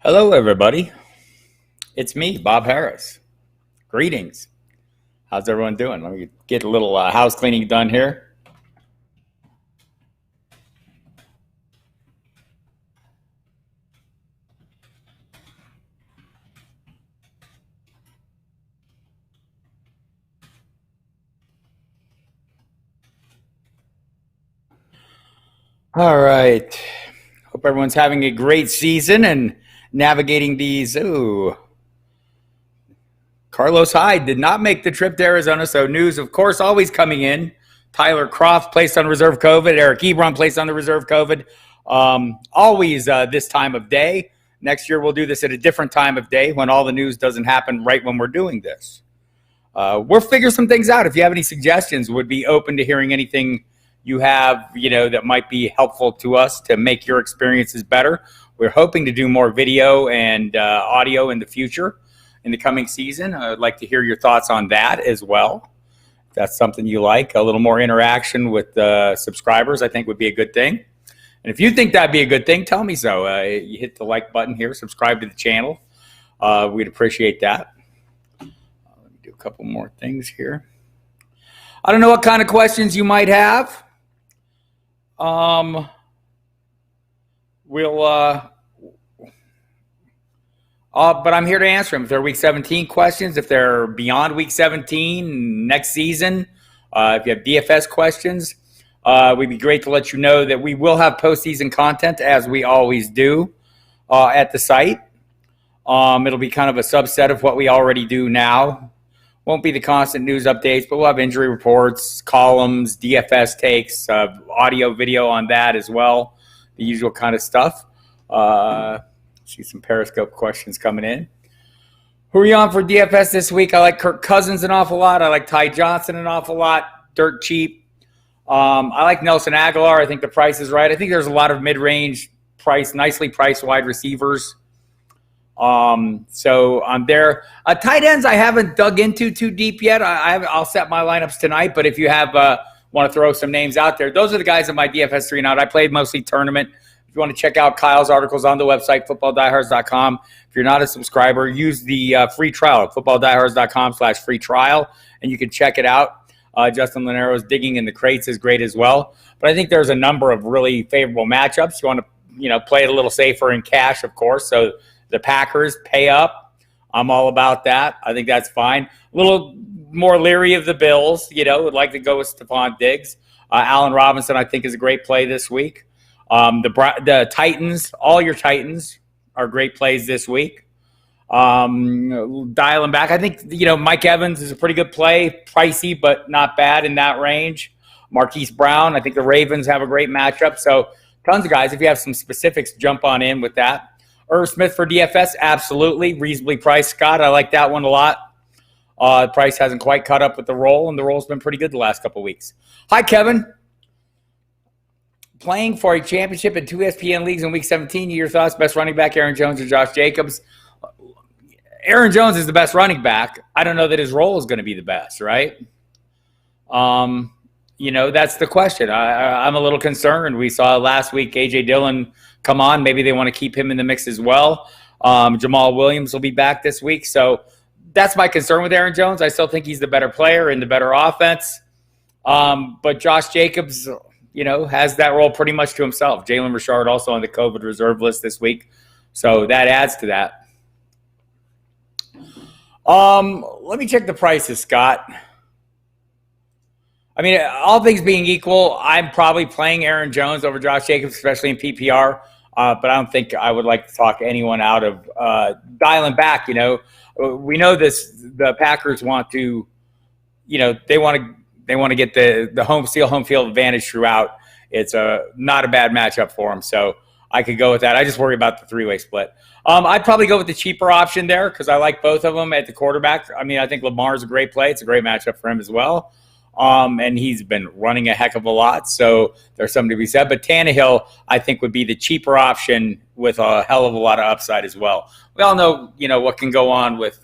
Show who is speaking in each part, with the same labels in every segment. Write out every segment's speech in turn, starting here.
Speaker 1: Hello, everybody. It's me, Bob Harris. Greetings. How's everyone doing? Let me get a little house cleaning done here. All right. Hope everyone's having a great season and navigating these. Ooh, Carlos Hyde did not make the trip to Arizona, so news, of course, always coming in. Tyler Croft placed on reserve COVID. Eric Ebron placed on the reserve COVID. Always this time of day. Next year, we'll do this at a different time of day when all the news doesn't happen right when we're doing this. We'll figure some things out. If you have any suggestions, would be open to hearing anything you have, that might be helpful to us to make your experiences better. We're hoping to do more video and audio in the future, in the coming season. I'd like to hear your thoughts on that as well. If that's something you like, a little more interaction with subscribers, I think would be a good thing. And if you think that'd be a good thing, tell me so. You hit the like button here, subscribe to the channel. We'd appreciate that. Let me do a couple more things here. I don't know what kind of questions you might have. But I'm here to answer them. If they're Week 17 questions, if they're beyond Week 17, next season, if you have DFS questions, we'd be great to let you know that we will have postseason content, as we always do, at the site. It'll be kind of a subset of what we already do now. Won't be the constant news updates, but we'll have injury reports, columns, DFS takes, audio, video on that as well, the usual kind of stuff. See some Periscope questions coming in. Who are you on for DFS this week? I like Kirk Cousins an awful lot. I like Ty Johnson an awful lot. Dirt cheap. I like Nelson Aguilar. I think the price is right. I think there's a lot of mid-range price, nicely priced wide receivers. So I'm there. Tight ends I haven't dug into too deep yet. I'll set my lineups tonight, but if you have want to throw some names out there, those are the guys in my DFS 3 and out. I played mostly tournament. If you want to check out Kyle's articles on the website, footballdiehards.com. If you're not a subscriber, use the free trial, footballdiehards.com/free trial, and you can check it out. Justin Linero's digging in the crates is great as well. But I think there's a number of really favorable matchups. You want to, play it a little safer in cash, of course. So the Packers pay up. I'm all about that. I think that's fine. A little more leery of the Bills, would like to go with Stephon Diggs. Allen Robinson, I think, is a great play this week. The Titans, all your Titans are great plays this week. Dialing back, I think, Mike Evans is a pretty good play. Pricey, but not bad in that range. Marquise Brown, I think the Ravens have a great matchup. So tons of guys. If you have some specifics, jump on in with that. Irv Smith for DFS, absolutely. Reasonably priced, Scott. I like that one a lot. The price hasn't quite caught up with the roll, and the roll's been pretty good the last couple of weeks. Hi, Kevin. Playing for a championship in 2 ESPN leagues in Week 17. Your thoughts? Best running back, Aaron Jones or Josh Jacobs? Aaron Jones is the best running back. I don't know that his role is going to be the best, right? That's the question. I'm a little concerned. We saw last week A.J. Dillon come on. Maybe they want to keep him in the mix as well. Jamal Williams will be back this week. So that's my concern with Aaron Jones. I still think he's the better player and the better offense. But Josh Jacobs, has that role pretty much to himself. Jalen Richard also on the COVID reserve list this week. So that adds to that. Let me check the prices, Scott. I mean, all things being equal, I'm probably playing Aaron Jones over Josh Jacobs, especially in PPR. But I don't think I would like to talk anyone out of dialing back. We know this. The Packers want to, they want to get the home field advantage throughout. It's not a bad matchup for them, so I could go with that. I just worry about the three-way split. I'd probably go with the cheaper option there because I like both of them at the quarterback. I mean, I think Lamar's a great play. It's a great matchup for him as well. And he's been running a heck of a lot, so there's something to be said. But Tannehill, I think, would be the cheaper option with a hell of a lot of upside as well. We all know, what can go on with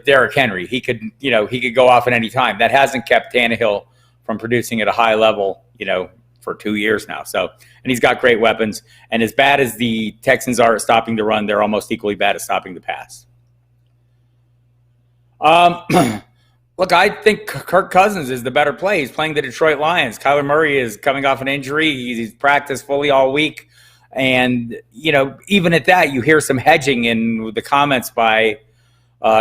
Speaker 1: Derrick Henry. He could go off at any time. That hasn't kept Tannehill from producing at a high level, for 2 years now. So, and he's got great weapons. And as bad as the Texans are at stopping the run, they're almost equally bad at stopping the pass. Look, I think Kirk Cousins is the better play. He's playing the Detroit Lions. Kyler Murray is coming off an injury. He's practiced fully all week. And, even at that, you hear some hedging in the comments by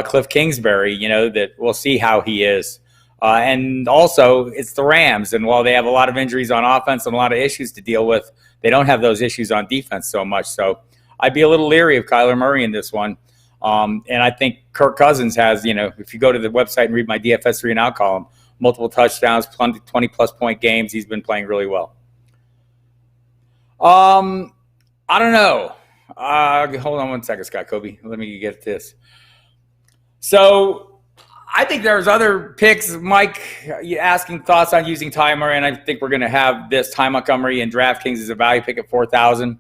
Speaker 1: Cliff Kingsbury, that we'll see how he is. And also, it's the Rams. And while they have a lot of injuries on offense and a lot of issues to deal with, they don't have those issues on defense so much. So I'd be a little leery of Kyler Murray in this one. And I think Kirk Cousins has, if you go to the website and read my DFS 3 and out column, multiple touchdowns, 20-plus point games. He's been playing really well. I don't know. Hold on one second, Scott Kobe. Let me get this. So I think there's other picks. Mike, asking thoughts on using Ty Murray, and I think we're going to have this Ty Montgomery and DraftKings as a value pick at 4,000.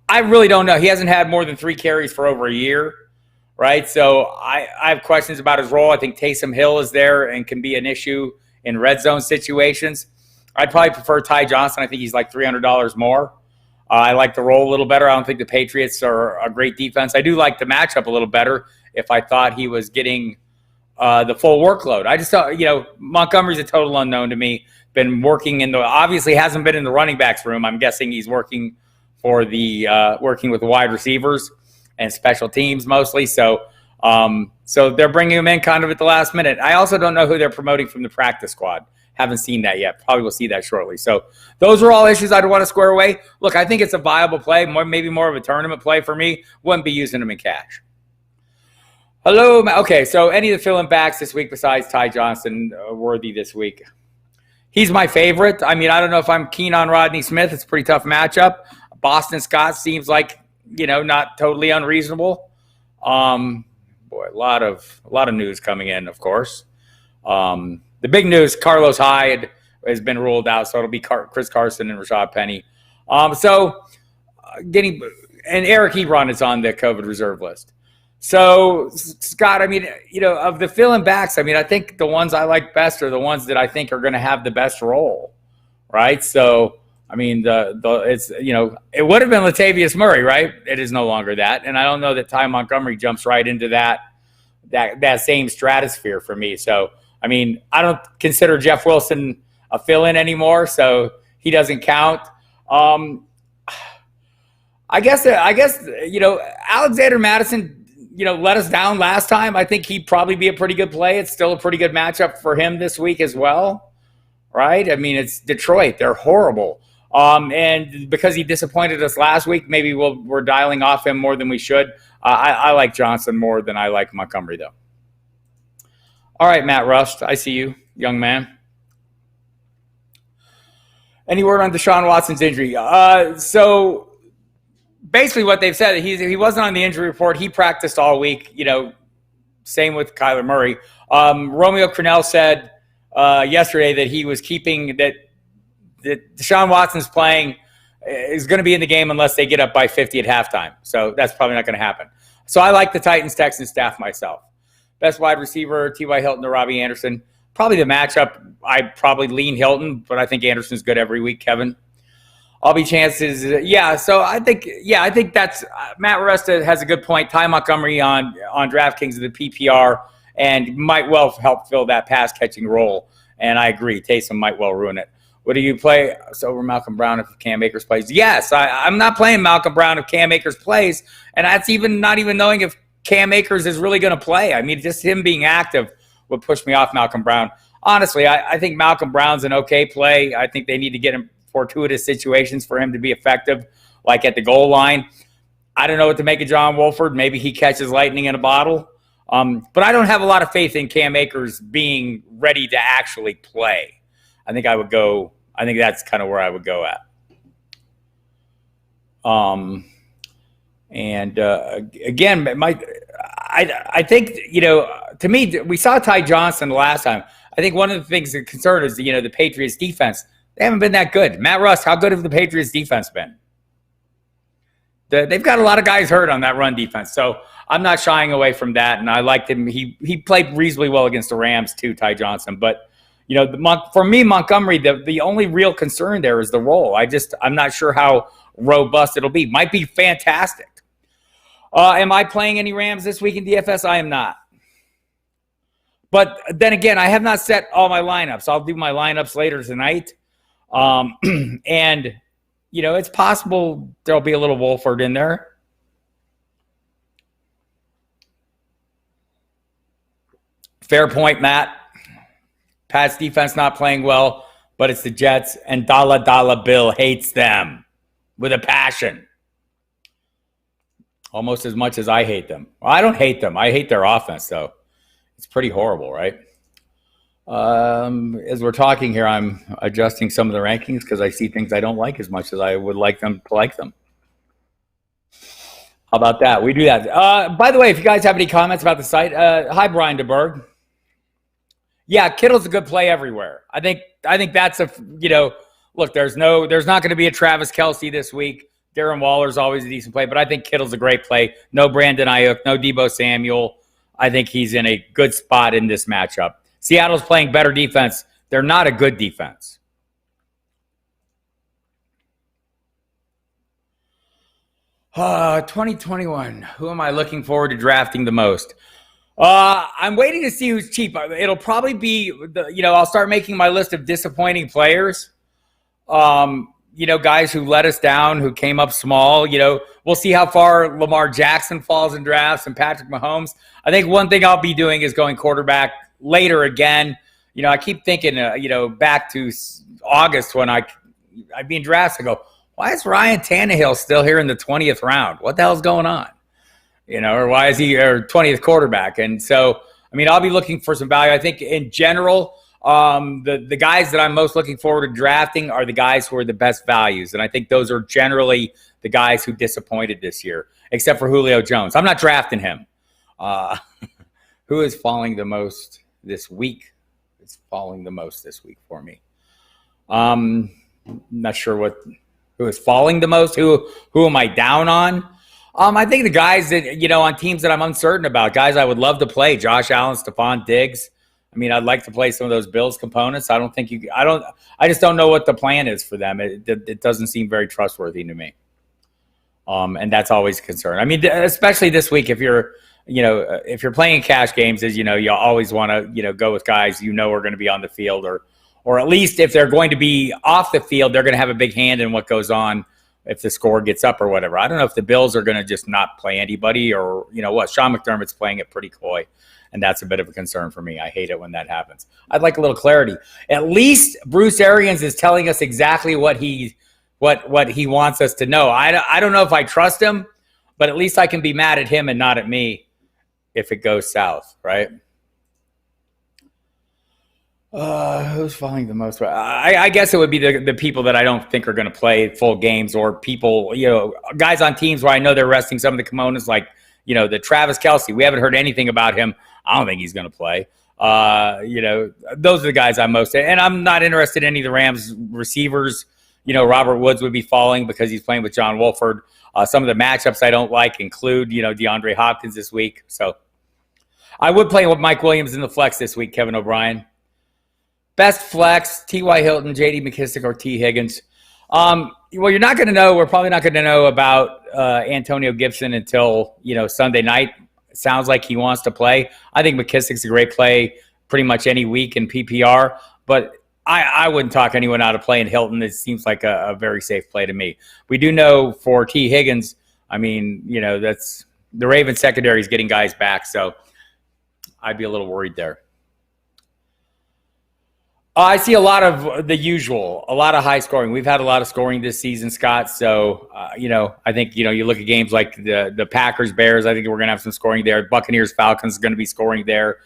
Speaker 1: I really don't know. He hasn't had more than 3 carries for over a year, right? So I have questions about his role. I think Taysom Hill is there and can be an issue in red zone situations. I'd probably prefer Ty Johnson. I think he's like $300 more. I like the role a little better. I don't think the Patriots are a great defense. I do like the matchup a little better if I thought he was getting the full workload. I just thought, Montgomery's a total unknown to me. Been working obviously hasn't been in the running backs room. I'm guessing he's working for working with the wide receivers and special teams mostly. So they're bringing him in kind of at the last minute. I also don't know who they're promoting from the practice squad. Haven't seen that yet. Probably will see that shortly. So those are all issues I'd want to square away. Look, I think it's a viable play, maybe more of a tournament play for me. Wouldn't be using them in cash. Hello. Okay, so any of the fill-in backs this week besides Ty Johnson worthy this week? He's my favorite. I mean, I don't know if I'm keen on Rodney Smith. It's a pretty tough matchup. Boston Scott seems like, not totally unreasonable. A lot of news coming in, of course. The big news, Carlos Hyde has been ruled out, so it'll be Chris Carson and Rashad Penny. And Eric Ebron is on the COVID reserve list. So, Scott, I mean, of the fill-in backs, I mean, I think the ones I like best are the ones that I think are going to have the best role, right? So, I mean, it would have been Latavius Murray, right? It is no longer that. And I don't know that Ty Montgomery jumps right into that same stratosphere for me. So, I mean, I don't consider Jeff Wilson a fill-in anymore, so he doesn't count. I guess Alexander Madison, let us down last time. I think he'd probably be a pretty good play. It's still a pretty good matchup for him this week as well, right? I mean, it's Detroit. They're horrible. And because he disappointed us last week, maybe we're dialing off him more than we should. I like Johnson more than I like Montgomery, though. All right, Matt Rust, I see you, young man. Any word on Deshaun Watson's injury? So basically what they've said, he wasn't on the injury report. He practiced all week, same with Kyler Murray. Romeo Crennel said yesterday that he was keeping that Deshaun Watson's playing is going to be in the game unless they get up by 50 at halftime. So that's probably not going to happen. So I like the Titans-Texans staff myself. Best wide receiver, T.Y. Hilton or Robbie Anderson. Probably the matchup, I'd probably lean Hilton, but I think Anderson's good every week, Kevin. All be chances. So I think that's Matt Resta has a good point. Ty Montgomery on DraftKings of the PPR and might well help fill that pass-catching role. And I agree, Taysom might well ruin it. What do you play? So over Malcolm Brown if Cam Akers plays? Yes, I'm not playing Malcolm Brown if Cam Akers plays, and that's not even knowing if Cam Akers is really going to play. I mean, just him being active would push me off Malcolm Brown. Honestly, I think Malcolm Brown's an okay play. I think they need to get him fortuitous situations for him to be effective, like at the goal line. I don't know what to make of John Wolford. Maybe he catches lightning in a bottle. But I don't have a lot of faith in Cam Akers being ready to actually play. I think that's kind of where I would go at. Again, I think, to me, we saw Ty Johnson the last time. I think one of the things that concern is, the Patriots defense. They haven't been that good. Matt Rust, how good have the Patriots defense been? They've got a lot of guys hurt on that run defense. So I'm not shying away from that. And I liked him. He played reasonably well against the Rams too, Ty Johnson. But, For me, Montgomery, the only real concern there is the role. I'm not sure how robust it'll be. Might be fantastic. Am I playing any Rams this week in DFS? I am not. But then again, I have not set all my lineups. I'll do my lineups later tonight. And, it's possible there'll be a little Wolford in there. Fair point, Matt. Pat's defense not playing well, but it's the Jets, and Dollar Bill hates them with a passion. Almost as much as I hate them. Well, I don't hate them. I hate their offense, though. It's pretty horrible, right? As we're talking here, I'm adjusting some of the rankings because I see things I don't like as much as I would like them to like them. How about that? We do that. By the way, if you guys have any comments about the site, hi, Brian DeBerg. Yeah, Kittle's a good play everywhere. I think that's look, there's not going to be a Travis Kelce this week. Darren Waller's always a decent play, but I think Kittle's a great play. No Brandon Ayuk, no Deebo Samuel. I think he's in a good spot in this matchup. Seattle's playing better defense. They're not a good defense. Uh, 2021. Who am I looking forward to drafting the most? I'm waiting to see who's cheap. It'll probably be, I'll start making my list of disappointing players. Guys who let us down, who came up small. We'll see how far Lamar Jackson falls in drafts and Patrick Mahomes. I think one thing I'll be doing is going quarterback later again. I keep thinking, back to August when I'd be in drafts. I go, why is Ryan Tannehill still here in the 20th round? What the hell's going on? Or why is he our 20th quarterback? And so, I'll be looking for some value. I think in general, the guys that I'm most looking forward to drafting are the guys who are the best values. And I think those are generally the guys who disappointed this year, except for Julio Jones. I'm not drafting him. Who is falling the most this week? It's falling the most this week for me. Not sure who is falling the most. Who am I down on? I think the guys that, on teams that I'm uncertain about, guys I would love to play, Josh Allen, Stephon Diggs. I'd like to play some of those Bills components. I just don't know what the plan is for them. It doesn't seem very trustworthy to me. And that's always a concern. Especially this week, if you're playing cash games, as you always want to, go with guys are going to be on the field, or at least if they're going to be off the field, they're going to have a big hand in what goes on if the score gets up or whatever. I don't know if the Bills are going to just not play anybody or, what. Sean McDermott's playing it pretty coy, and that's a bit of a concern for me. I hate it when that happens. I'd like a little clarity. At least Bruce Arians is telling us exactly what he wants us to know. I don't know if I trust him, but at least I can be mad at him and not at me if it goes south, right? Who's falling the most? I guess it would be the people that I don't think are going to play full games, or people, guys on teams where I know they're resting some of the kimonos, like, the Travis Kelce. We haven't heard anything about him. I don't think he's going to play. Those are the guys I'm most, and I'm not interested in any of the Rams receivers. Robert Woods would be falling because he's playing with John Wolford. Some of the matchups I don't like include, DeAndre Hopkins this week. So I would play with Mike Williams in the flex this week, Kevin O'Brien. Best flex, T.Y. Hilton, J.D. McKissick, or T. Higgins. You're not going to know. We're probably not going to know about Antonio Gibson until, Sunday night. It sounds like he wants to play. I think McKissick's a great play pretty much any week in PPR, but I wouldn't talk anyone out of playing Hilton. It seems like a very safe play to me. We do know for T. Higgins, that's the Ravens secondary is getting guys back, so I'd be a little worried there. I see a lot of the usual, a lot of high scoring. We've had a lot of scoring this season, Scott. So, I think, you look at games like the Packers, Bears, I think we're going to have some scoring there. Buccaneers, Falcons is going to be scoring there.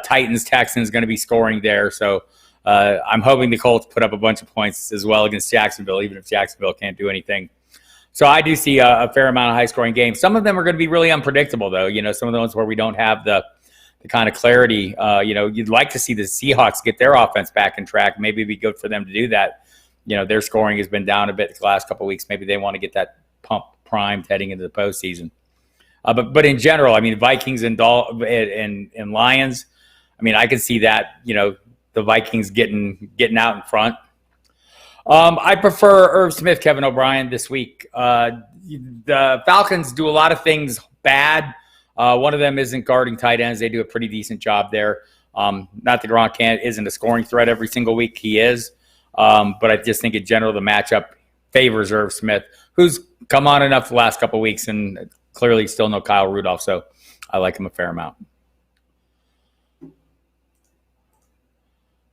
Speaker 1: Titans, Texans going to be scoring there. So I'm hoping the Colts put up a bunch of points as well against Jacksonville, even if Jacksonville can't do anything. So I do see a fair amount of high scoring games. Some of them are going to be really unpredictable, though. Some of the ones where we don't have the kind of clarity. You'd like to see the Seahawks get their offense back in track. Maybe it'd be good for them to do that. Their scoring has been down a bit the last couple of weeks. Maybe they want to get that pump primed heading into the postseason. But in general, Vikings and Lions, I can see that, the Vikings getting out in front. I prefer Irv Smith, Kevin O'Brien this week. The Falcons do a lot of things bad. One of them isn't guarding tight ends. They do a pretty decent job there. Not that Gronk isn't a scoring threat every single week. He is. But I just think in general the matchup favors Irv Smith, who's come on enough the last couple of weeks, and clearly still no Kyle Rudolph. So I like him a fair amount.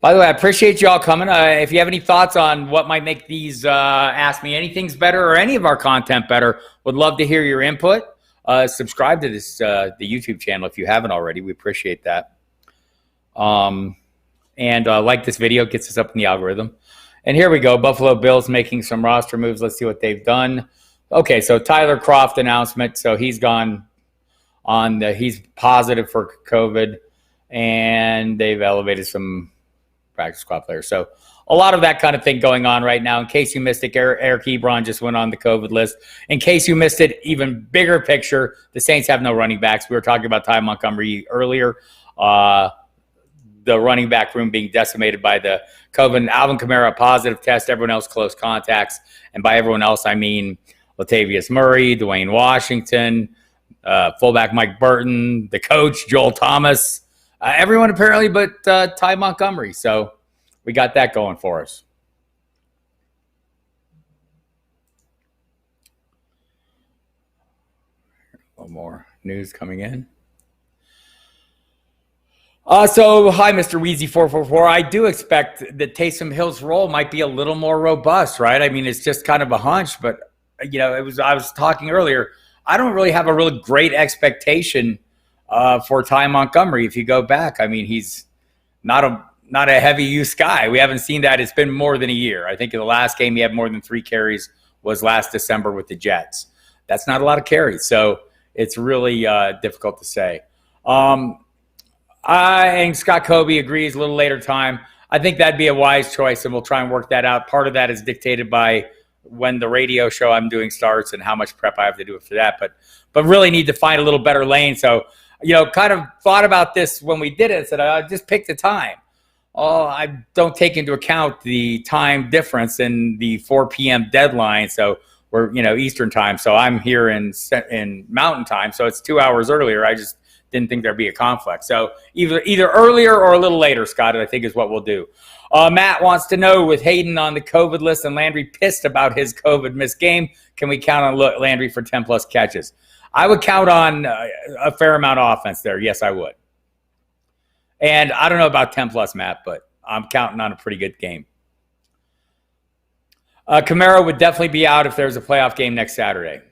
Speaker 1: By the way, I appreciate you all coming. If you have any thoughts on what might make these Ask Me Anythings better or any of our content better, would love to hear your input. Subscribe to this the YouTube channel if you haven't already. We appreciate that. And like this video, gets us up in the algorithm. And here we go. Buffalo Bills making some roster moves. Let's see what they've done. Okay, so Tyler Kroft announcement. So he's gone on he's positive for COVID, and they've elevated some practice squad players. So a lot of that kind of thing going on right now. In case you missed it, Eric Ebron just went on the COVID list. In case you missed it, even bigger picture, the Saints have no running backs. We were talking about Ty Montgomery earlier. The running back room being decimated by the COVID. Alvin Kamara, positive test. Everyone else, close contacts. And by everyone else, I mean Latavius Murray, Dwayne Washington, fullback Mike Burton, the coach, Joel Thomas. Everyone apparently but Ty Montgomery. So we got that going for us. A little more news coming in. So, hi, Mr. Wheezy444. I do expect that Taysom Hill's role might be a little more robust, right? I mean, it's just kind of a hunch, but, I was talking earlier. I don't really have a really great expectation for Ty Montgomery. If you go back, I mean, he's not a heavy use guy. We haven't seen that. It's been more than a year. I think in the last game he had more than 3 carries was last December with the Jets. That's not a lot of carries, so it's really difficult to say. And Scott Kobe agrees, a little later time. I think that'd be a wise choice, and we'll try and work that out. Part of that is dictated by when the radio show I'm doing starts and how much prep I have to do for that. But really need to find a little better lane. So, kind of thought about this when we did it. Said I just picked the time. Oh, I don't take into account the time difference in the 4 p.m. deadline. So we're Eastern time. So I'm here in Mountain time. So it's 2 hours earlier. I just didn't think there'd be a conflict. So either earlier or a little later, Scott, I think is what we'll do. Matt wants to know, with Hayden on the COVID list and Landry pissed about his COVID missed game, can we count on Landry for 10-plus catches? I would count on a fair amount of offense there. Yes, I would. And I don't know about 10-plus, Matt, but I'm counting on a pretty good game. Kamara would definitely be out if there's a playoff game next Saturday.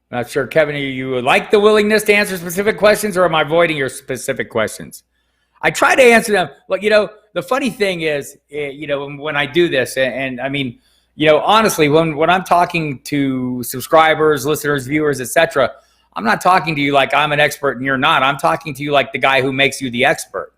Speaker 1: Not sure, Kevin, you like the willingness to answer specific questions, or am I avoiding your specific questions? I try to answer them. Look, the funny thing is, when I do this, and I mean, honestly, when I'm talking to subscribers, listeners, viewers, etc., I'm not talking to you like I'm an expert and you're not. I'm talking to you like the guy who makes you the expert.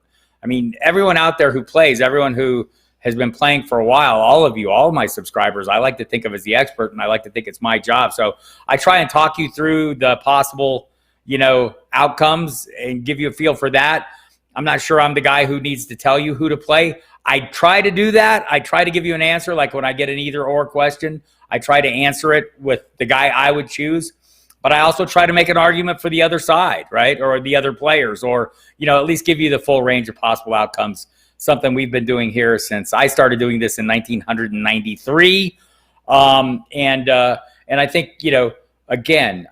Speaker 1: I mean, everyone out there who plays, everyone who has been playing for a while, all of you, all of my subscribers, I like to think of as the expert, and I like to think it's my job. So I try and talk you through the possible, outcomes and give you a feel for that. I'm not sure I'm the guy who needs to tell you who to play. I try to do that. I try to give you an answer. Like when I get an either or question, I try to answer it with the guy I would choose. But I also try to make an argument for the other side, right? Or the other players, or, at least give you the full range of possible outcomes. Something we've been doing here since I started doing this in 1993. And I think, again,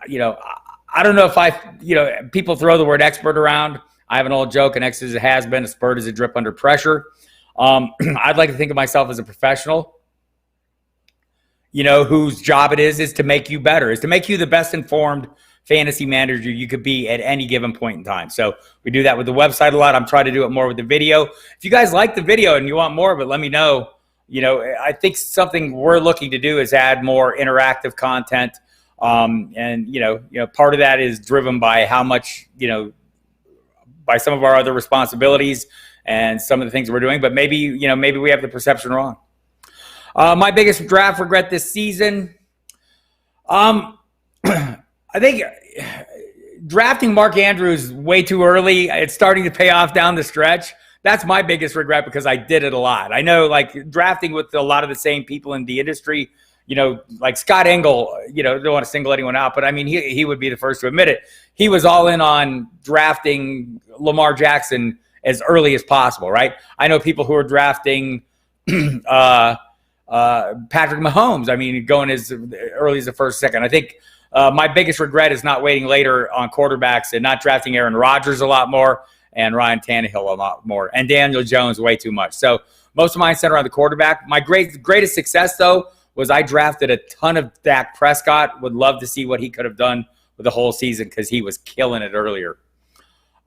Speaker 1: I don't know if people throw the word expert around. I have an old joke, an X is a has-been, a spurt is a drip under pressure. I'd like to think of myself as a professional, whose job it is to make you better, is to make you the best informed fantasy manager you could be at any given point in time. So we do that with the website a lot. I'm trying to do it more with the video. If you guys like the video and you want more of it, let me know. I think something we're looking to do is add more interactive content. And part of that is driven by how much, by some of our other responsibilities and some of the things we're doing, but maybe we have the perception wrong. My biggest draft regret this season. I think drafting Mark Andrews way too early, it's starting to pay off down the stretch. That's my biggest regret because I did it a lot. I know, like, drafting with a lot of the same people in the industry, like Scott Engel, don't want to single anyone out, but I mean, he would be the first to admit it. He was all in on drafting Lamar Jackson as early as possible, right? I know people who are drafting Patrick Mahomes. I mean, going as early as the first, second. I think my biggest regret is not waiting later on quarterbacks and not drafting Aaron Rodgers a lot more and Ryan Tannehill a lot more and Daniel Jones way too much. So most of mine center on the quarterback. My greatest success, though, was I drafted a ton of Dak Prescott. Would love to see what he could have done with the whole season because he was killing it earlier.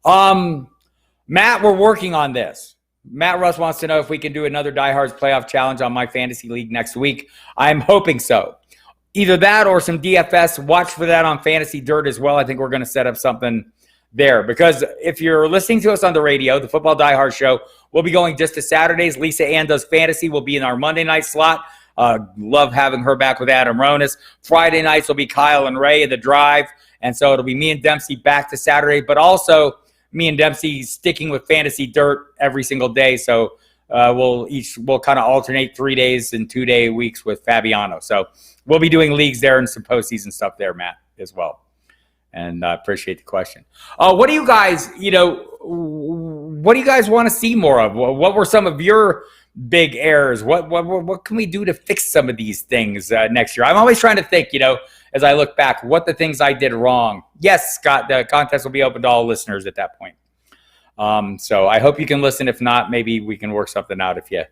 Speaker 1: Matt, we're working on this. Matt Russ wants to know if we can do another Diehards playoff challenge on my fantasy league next week. I'm hoping so. Either that or some DFS. Watch for that on Fantasy Dirt as well. I think we're going to set up something there because if you're listening to us on the radio, the Football Diehard Show, we'll be going just to Saturdays. Lisa Ann does fantasy. Will be in our Monday night slot. Love having her back with Adam Ronis. Friday nights will be Kyle and Ray in the drive. And so it'll be me and Dempsey back to Saturday, but also me and Dempsey sticking with Fantasy Dirt every single day. So we'll kind of alternate 3 days and 2 day weeks with Fabiano. So we'll be doing leagues there and some postseason stuff there, Matt, as well. And I appreciate the question. What do you guys, what do you guys want to see more of? What were some of your big errors? What can we do to fix some of these things next year? I'm always trying to think, as I look back, what the things I did wrong. Yes, Scott, the contest will be open to all listeners at that point. So I hope you can listen. If not, maybe we can work something out if you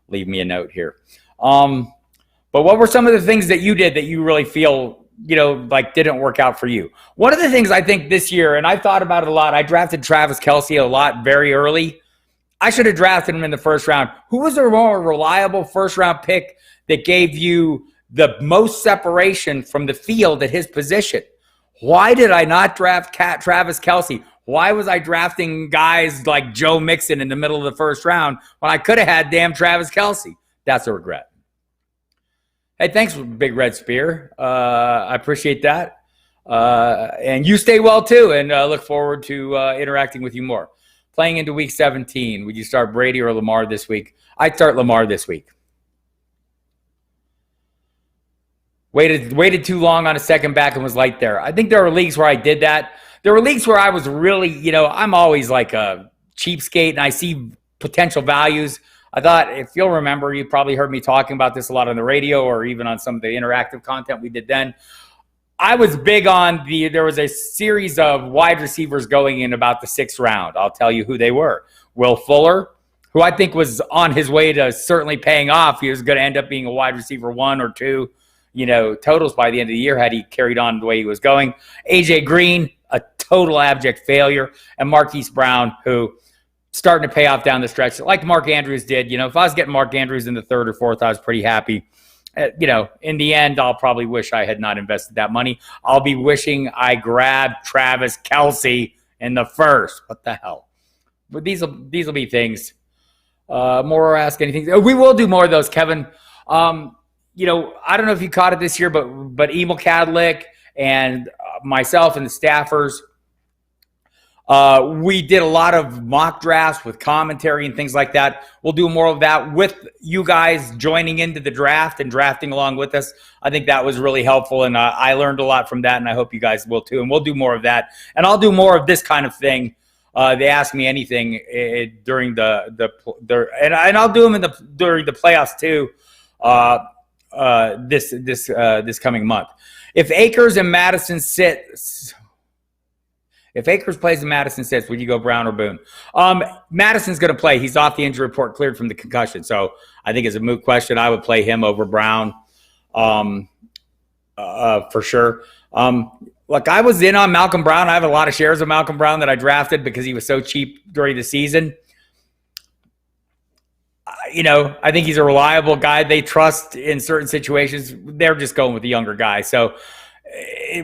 Speaker 1: leave me a note here. But what were some of the things that you did that you really feel, like didn't work out for you? One of the things I think this year, and I thought about it a lot, I drafted Travis Kelce a lot very early. I should have drafted him in the first round. Who was a more reliable first-round pick that gave you the most separation from the field at his position? Why did I not draft Travis Kelce? Why was I drafting guys like Joe Mixon in the middle of the first round when I could have had damn Travis Kelce? That's a regret. Hey, thanks, Big Red Spear. I appreciate that. And you stay well, too, and look forward to interacting with you more. Playing into week 17, would you start Brady or Lamar this week? I'd start Lamar this week. Waited too long on a second back and was light there. I think there were leagues where I did that. There were leagues where I was really, I'm always like a cheapskate and I see potential values. I thought, if you'll remember, you probably heard me talking about this a lot on the radio or even on some of the interactive content we did then. I was big on there was a series of wide receivers going in about the 6th round. I'll tell you who they were. Will Fuller, who I think was on his way to certainly paying off. He was going to end up being a wide receiver 1 or 2, totals by the end of the year had he carried on the way he was going. AJ Green, a total abject failure. And Marquise Brown, who starting to pay off down the stretch like Mark Andrews did. If I was getting Mark Andrews in the 3rd or 4th, I was pretty happy. In the end, I'll probably wish I had not invested that money. I'll be wishing I grabbed Travis Kelce in the 1st. What the hell? But these will be things. More ask anything. We will do more of those, Kevin. I don't know if you caught it this year, but Emil Kadlik and myself and the staffers, we did a lot of mock drafts with commentary and things like that. We'll do more of that with you guys joining into the draft and drafting along with us. I think that was really helpful, and I learned a lot from that, and I hope you guys will too. And we'll do more of that, and I'll do more of this kind of thing. They ask me anything during and I'll do them during the playoffs too. This coming month. If Akers and Madison If Akers plays and Madison sits, would you go Brown or Boone? Madison's going to play. He's off the injury report, cleared from the concussion. So I think it's a moot question. I would play him over Brown for sure. Look, I was in on Malcolm Brown. I have a lot of shares of Malcolm Brown that I drafted because he was so cheap during the season. I think he's a reliable guy. They trust in certain situations. They're just going with the younger guy. So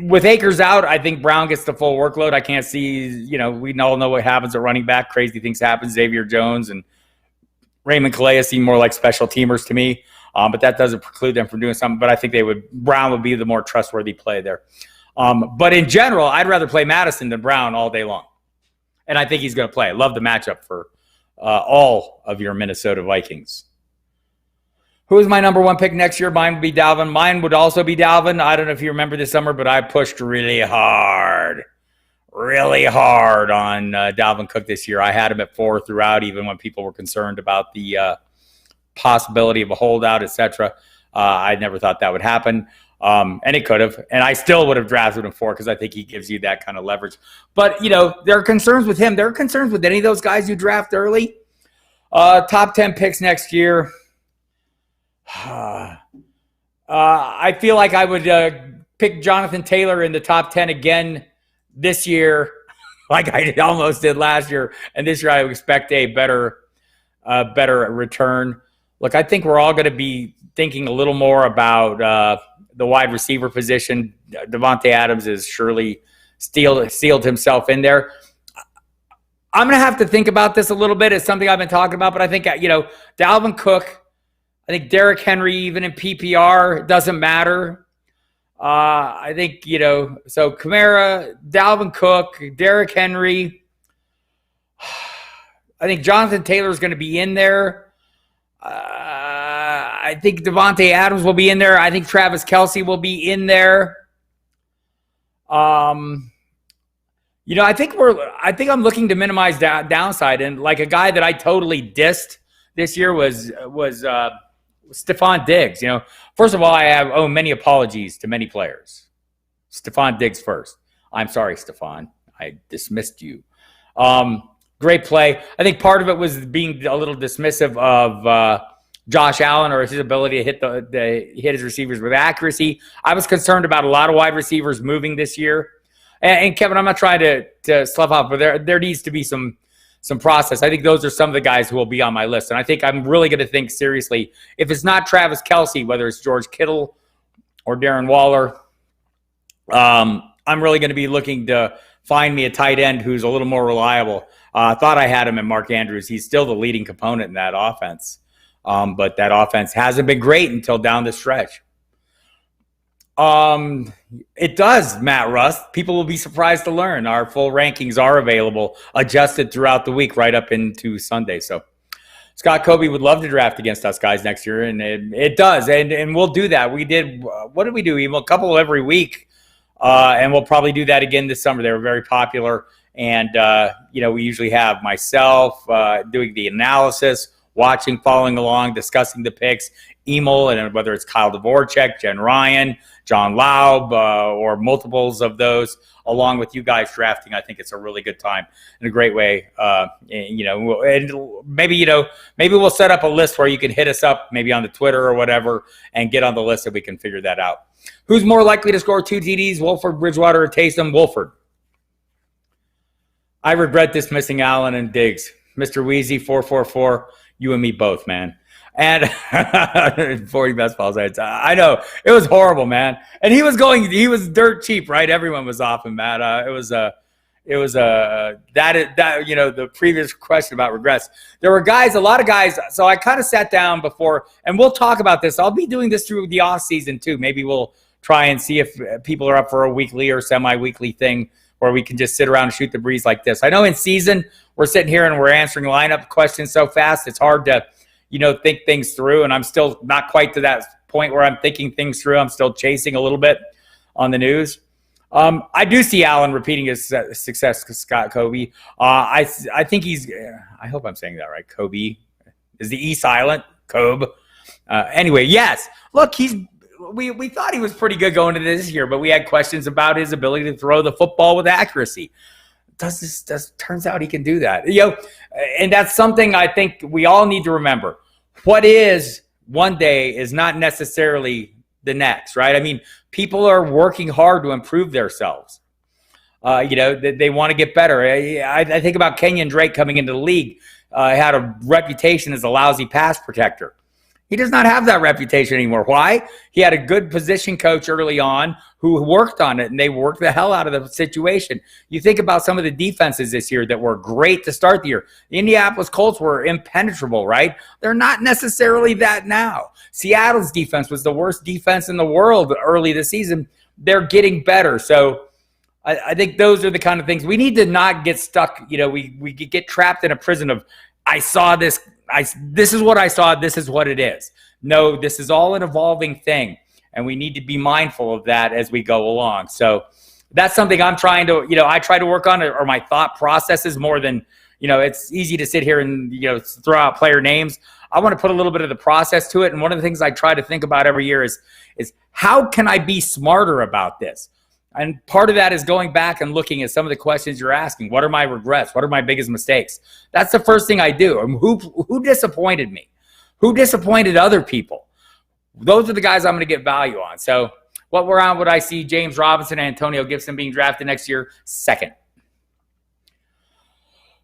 Speaker 1: with Akers out, I think Brown gets the full workload. I can't see, we all know what happens at running back. Crazy things happen. Xavier Jones and Raymond Calais seem more like special teamers to me. But that doesn't preclude them from doing something. But I think Brown would be the more trustworthy play there. But in general, I'd rather play Madison than Brown all day long. And I think he's going to play. I love the matchup for all of your Minnesota Vikings. Who is my number one pick next year? Mine would be Dalvin. Mine would also be Dalvin. I don't know if you remember this summer, but I pushed really hard on Dalvin Cook this year. I had him at 4 throughout, even when people were concerned about the possibility of a holdout, etc. I never thought that would happen. And it could have. And I still would have drafted him 4 because I think he gives you that kind of leverage. But, there are concerns with him. There are concerns with any of those guys you draft early. Top 10 picks next year. I feel like I would pick Jonathan Taylor in the top 10 again this year, like I almost did last year. And this year I would expect a better return. Look, I think we're all going to be thinking a little more about the wide receiver position. Devontae Adams has surely sealed himself in there. I'm going to have to think about this a little bit. It's something I've been talking about, but I think, Dalvin Cook, I think Derrick Henry, even in PPR, doesn't matter. I think, so Kamara, Dalvin Cook, Derrick Henry. I think Jonathan Taylor is going to be in there. I think Devontae Adams will be in there. I think Travis Kelce will be in there. I think I'm looking to minimize downside, and like a guy that I totally dissed this year was Stephon Diggs. First of all, I owe many apologies to many players. Stephon Diggs first. I'm sorry, Stephon. I dismissed you. Great play. I think part of it was being a little dismissive of Josh Allen or his ability to hit his receivers with accuracy. I was concerned about a lot of wide receivers moving this year. And Kevin, I'm not trying to slough off, but there needs to be some process. I think those are some of the guys who will be on my list. And I think I'm really going to think seriously. If it's not Travis Kelce, whether it's George Kittle or Darren Waller, I'm really going to be looking to find me a tight end who's a little more reliable. I thought I had him in Mark Andrews. He's still the leading component in that offense. But that offense hasn't been great until down the stretch. It does, Matt Rust. People will be surprised to learn our full rankings are available, adjusted throughout the week, right up into Sunday. So Scott Kobe would love to draft against us guys next year, and it does, and we'll do that. We did. What did we do? Even a couple every week, and we'll probably do that again this summer. They were very popular, and we usually have myself doing the analysis, watching, following along, discussing the picks, Emil, and whether it's Kyle Dvorak, Jen Ryan, John Laub, or multiples of those, along with you guys drafting. I think it's a really good time and a great way. And maybe we'll set up a list where you can hit us up, maybe on the Twitter or whatever, and get on the list so we can figure that out. Who's more likely to score 2 TDs, Wolford, Bridgewater, or Taysom? Wolford. I regret dismissing Allen and Diggs. Mr. Wheezy, 444. You and me both, man. And 40 best balls. I know it was horrible, man. And he was dirt cheap, right? Everyone was off him, Matt. The previous question about regrets. There were a lot of guys. So I kind of sat down before, and we'll talk about this. I'll be doing this through the off season too. Maybe we'll try and see if people are up for a weekly or semi-weekly thing where we can just sit around and shoot the breeze like this. I know in season we're sitting here and we're answering lineup questions so fast. It's hard to, think things through. And I'm still not quite to that point where I'm thinking things through. I'm still chasing a little bit on the news. I do see Allen repeating his success to Scott Kobe. I think I hope I'm saying that right. Kobe. Is the E silent? Kobe. Anyway, yes. Look, we thought he was pretty good going into this year, but we had questions about his ability to throw the football with accuracy. Turns out he can do that. And that's something I think we all need to remember. What is one day is not necessarily the next, right? I mean, people are working hard to improve themselves. They want to get better. I think about Kenyon Drake coming into the league. Had a reputation as a lousy pass protector. He does not have that reputation anymore. Why? He had a good position coach early on who worked on it, and they worked the hell out of the situation. You think about some of the defenses this year that were great to start the year. The Indianapolis Colts were impenetrable, right? They're not necessarily that now. Seattle's defense was the worst defense in the world early this season. they're getting better. So I think those are the kind of things we need to not get stuck. We get trapped in a prison of, I saw this. This is what I saw. This is what it is. No, this is all an evolving thing. And we need to be mindful of that as we go along. So that's something I'm trying to, I try to work on, or my thought processes more than, it's easy to sit here and, throw out player names. I want to put a little bit of the process to it. And one of the things I try to think about every year is how can I be smarter about this? And part of that is going back and looking at some of the questions you're asking. What are my regrets? What are my biggest mistakes? That's the first thing I do. Who disappointed me? Who disappointed other people? Those are the guys I'm going to get value on. So what round would I see James Robinson and Antonio Gibson being drafted next year? Second.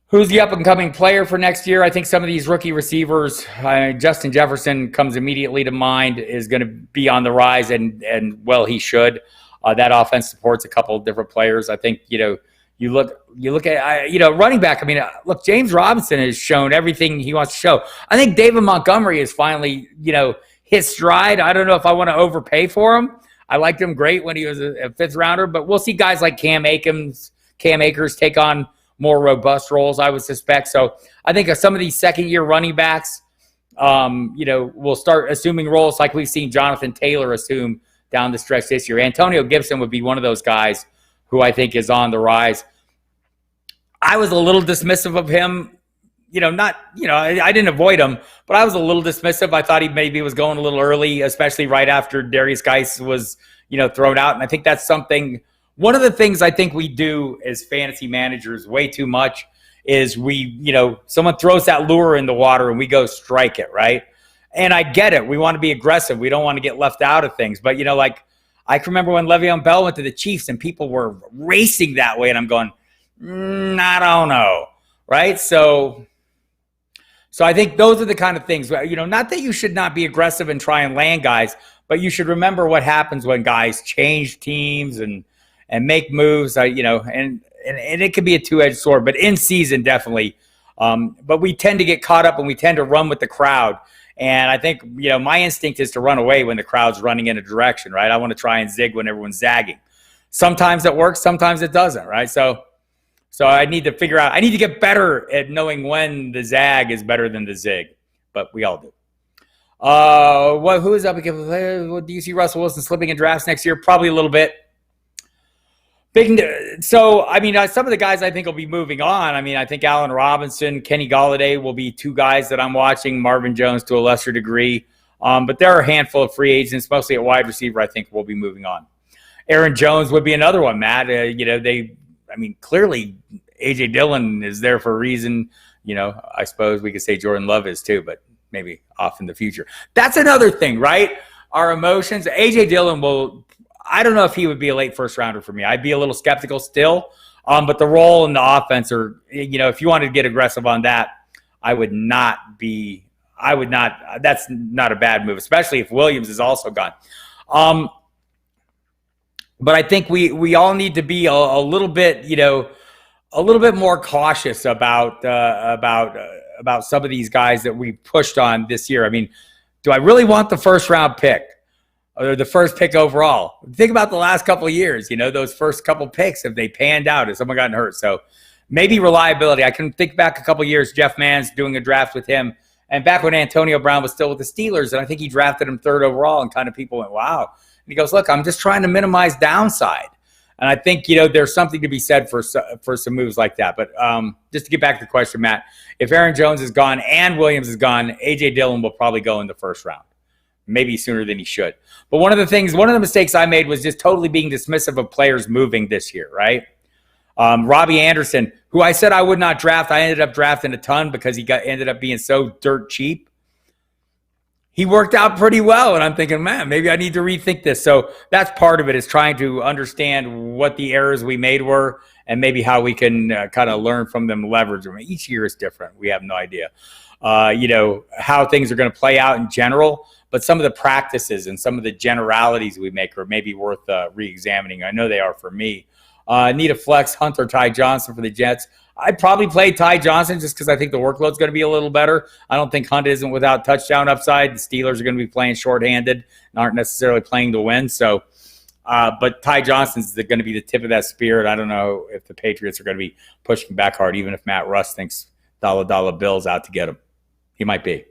Speaker 1: Who's the up-and-coming player for next year? I think some of these rookie receivers, Justin Jefferson comes immediately to mind, is going to be on the rise, and well, he should. That offense supports a couple of different players. I think, you look at, running back. I mean, look, James Robinson has shown everything he wants to show. I think David Montgomery is finally, hit stride. I don't know if I want to overpay for him. I liked him great when he was a fifth rounder, but we'll see guys like Cam Akers take on more robust roles, I would suspect. So I think of some of these second-year running backs, we'll start assuming roles like we've seen Jonathan Taylor assume down the stretch this year. Antonio Gibson would be one of those guys who I think is on the rise. I was a little dismissive of him. I didn't avoid him, but I was a little dismissive. I thought he maybe was going a little early, especially right after Darius Geis was, thrown out. And I think that's something, one of the things I think we do as fantasy managers way too much is someone throws that lure in the water and we go strike it, right? And I get it. We want to be aggressive. We don't want to get left out of things. But, I can remember when Le'Veon Bell went to the Chiefs and people were racing that way. And I'm going, I don't know, right? So I think those are the kind of things, not that you should not be aggressive and try and land guys, but you should remember what happens when guys change teams and make moves, and it can be a two-edged sword, but in season, definitely. But we tend to get caught up and we tend to run with the crowd. And I think, my instinct is to run away when the crowd's running in a direction, right? I want to try and zig when everyone's zagging. Sometimes it works, sometimes it doesn't, right? So I need to figure out, I need to get better at knowing when the zag is better than the zig, but we all do. Who is up again? Do you see Russell Wilson slipping in drafts next year? Probably a little bit. Some of the guys I think will be moving on. I think Allen Robinson, Kenny Golladay will be two guys that I'm watching. Marvin Jones to a lesser degree. But there are a handful of free agents, mostly at wide receiver, I think will be moving on. Aaron Jones would be another one, Matt. Clearly A.J. Dillon is there for a reason. I suppose we could say Jordan Love is too, but maybe off in the future. That's another thing, right? Our emotions. A.J. Dillon I don't know if he would be a late first rounder for me. I'd be a little skeptical still. But the role in the offense, or, if you wanted to get aggressive on that, that's not a bad move, especially if Williams is also gone. But I think we all need to be a little bit, a little bit more cautious about some of these guys that we pushed on this year. Do I really want the first round pick or the first pick overall? Think about the last couple of years, those first couple picks, if they panned out, if someone gotten hurt. So maybe reliability. I can think back a couple of years, Jeff Mann's doing a draft with him. And back when Antonio Brown was still with the Steelers, and I think he drafted him third overall, and kind of people went, wow. And he goes, look, I'm just trying to minimize downside. And I think, there's something to be said for some moves like that. But just to get back to the question, Matt, if Aaron Jones is gone and Williams is gone, A.J. Dillon will probably go in the first round, maybe sooner than he should. But one of the mistakes I made was just totally being dismissive of players moving this year, right? Robbie Anderson, who I said I would not draft, I ended up drafting a ton because he ended up being so dirt cheap. He worked out pretty well, and I'm thinking, man, maybe I need to rethink this. So that's part of it, is trying to understand what the errors we made were and maybe how we can kind of learn from them, leverage them. Each year is different. We have no idea, how things are going to play out in general. But some of the practices and some of the generalities we make are maybe worth re-examining. I know they are for me. Need a flex, Hunt or Ty Johnson for the Jets. I'd probably play Ty Johnson just because I think the workload's going to be a little better. I don't think Hunt isn't without touchdown upside. The Steelers are going to be playing shorthanded and aren't necessarily playing to win. So But Ty Johnson's going to be the tip of that spear, and I don't know if the Patriots are going to be pushing back hard, even if Matt Russ thinks dollar Bill's out to get him. He might be.